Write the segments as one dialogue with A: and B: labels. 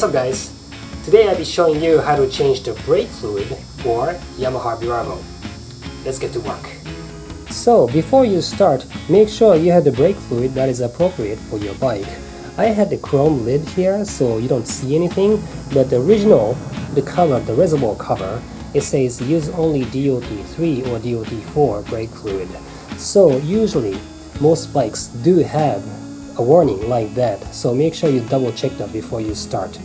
A: What's up guys? Today I'll be showing you how to change the brake fluid for Yamaha Virago. Let's get to work. So before you start, make sure you have the brake fluid that is appropriate for your bike. I had the chrome lid here so you don't see anything, but the original, the cover, the reservoir cover, it says use only DOT3 or DOT4 brake fluid. So usually most bikes do have a warning like that, so make sure you double check that before you start.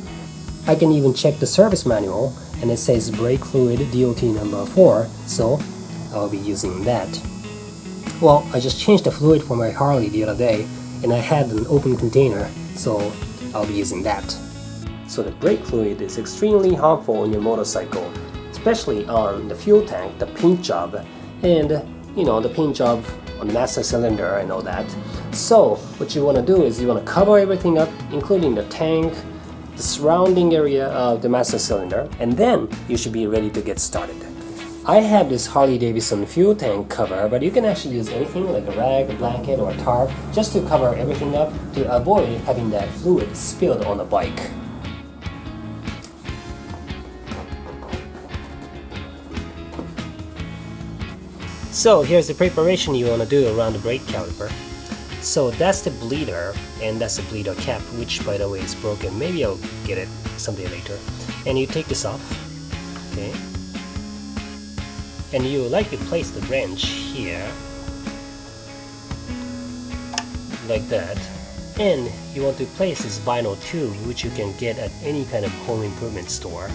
A: I can even check the service manual and it says brake fluid DOT number 4, so I'll be using that. Well, I just changed the fluid for my Harley the other day and I had an open container, so I'll be using that. So the brake fluid is extremely harmful on your motorcycle, especially on the fuel tank, the paint job, and the paint job on the master cylinder and all that. So what you want to do is you want to cover everything up, including the tank, the surrounding area of the master cylinder, and then you should be ready to get started. I have this Harley Davidson fuel tank cover, but you can actually use anything like a rag, a blanket, or a tarp just to cover everything up to avoid having that fluid spilled on the bike. So here's the preparation you want to do around the brake caliper. So that's the bleeder, and that's the bleeder cap, which by the way is broken. Maybe I'll get it someday later. And you take this off, okay? And you like to place the wrench here, like that. And you want to place this vinyl tube, which you can get at any kind of home improvement store.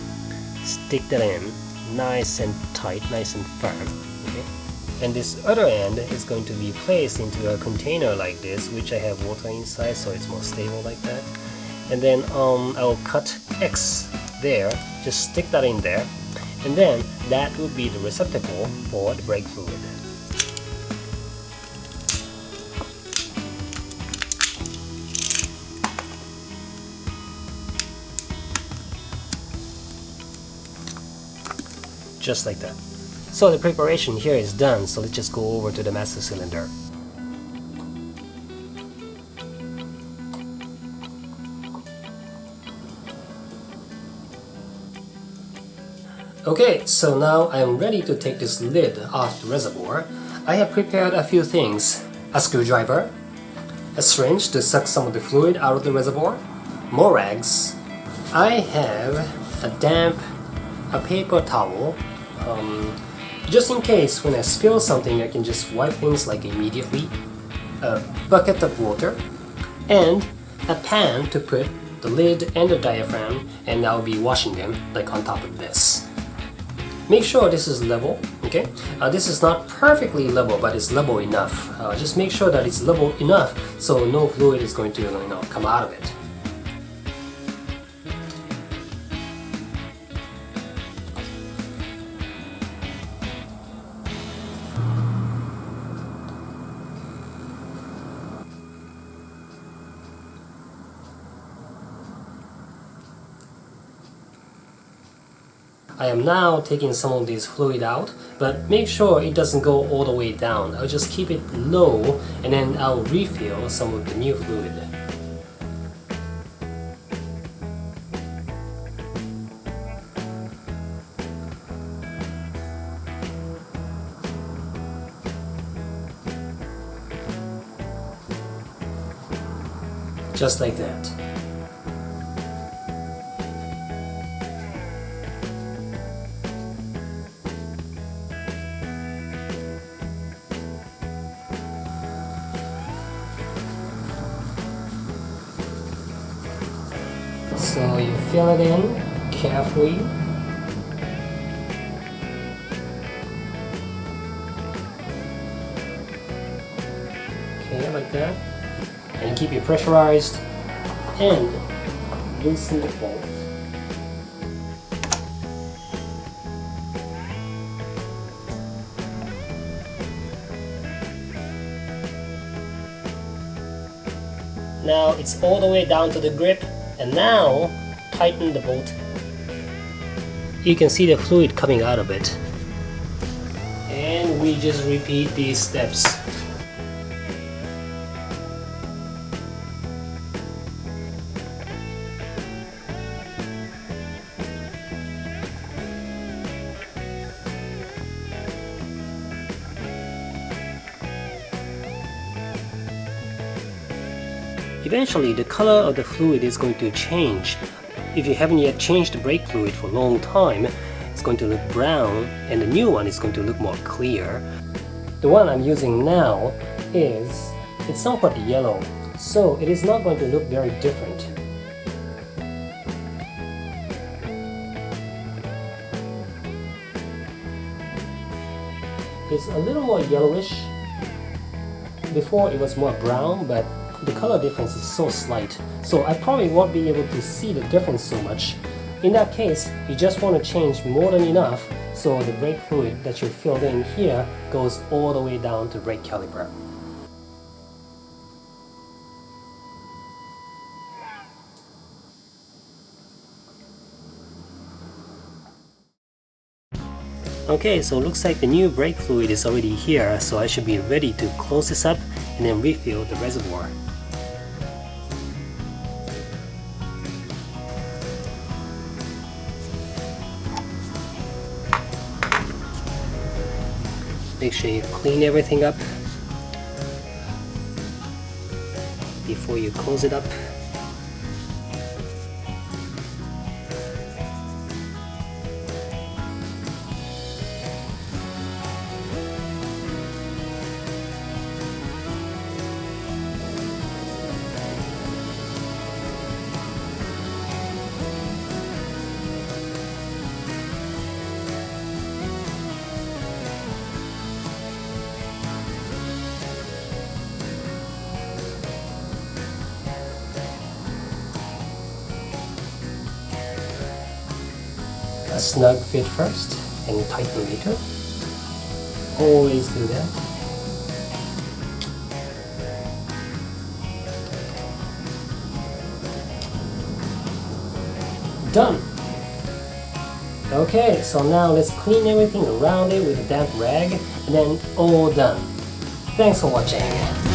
A: Stick that in, nice and tight, nice and firm, okay? And this other end is going to be placed into a container like this, which I have water inside so it's more stable like that. And then I'll cut X there, just stick that in there, and then that will be the receptacle for the brake fluid. Just like that. So the preparation here is done, so let's just go over to the master cylinder. Okay, so now I am ready to take this lid off the reservoir. I have prepared a few things: a screwdriver, a syringe to suck some of the fluid out of the reservoir, more rags. I have a paper towel, just in case when I spill something I can just wipe things like immediately, a bucket of water, and a pan to put the lid and the diaphragm, and I'll be washing them like on top of this. Make sure this is level, okay? This is not perfectly level, but it's level enough. Just make sure that it's level enough so no fluid is going to come out of it. I am now taking some of this fluid out, but make sure it doesn't go all the way down. I'll just keep it low and then I'll refill some of the new fluid. Just like that. So you fill it in carefully. Okay, like that. And keep it pressurized and loosen the bolt. Now it's all the way down to the grip. And now tighten the bolt. You can see the fluid coming out of it. And we just repeat these steps. eventually the color of the fluid is going to change. If you haven't yet changed the brake fluid for a long time, it's going to look brown, and the new one is going to look more clear. The one I'm using now it's somewhat yellow, so it is not going to look very different. It's a little more yellowish. Before it was more brown, but the color difference is so slight, so I probably won't be able to see the difference so much. In that case, you just want to change more than enough so the brake fluid that you filled in here goes all the way down to brake caliper. Okay, so it looks like the new brake fluid is already here, so I should be ready to close this up and then refill the reservoir. Make sure you clean everything up before you close it up. A snug fit first and tighten later. Always do that. Done! Okay, so now let's clean everything around it with a damp rag, and then all done. Thanks for watching.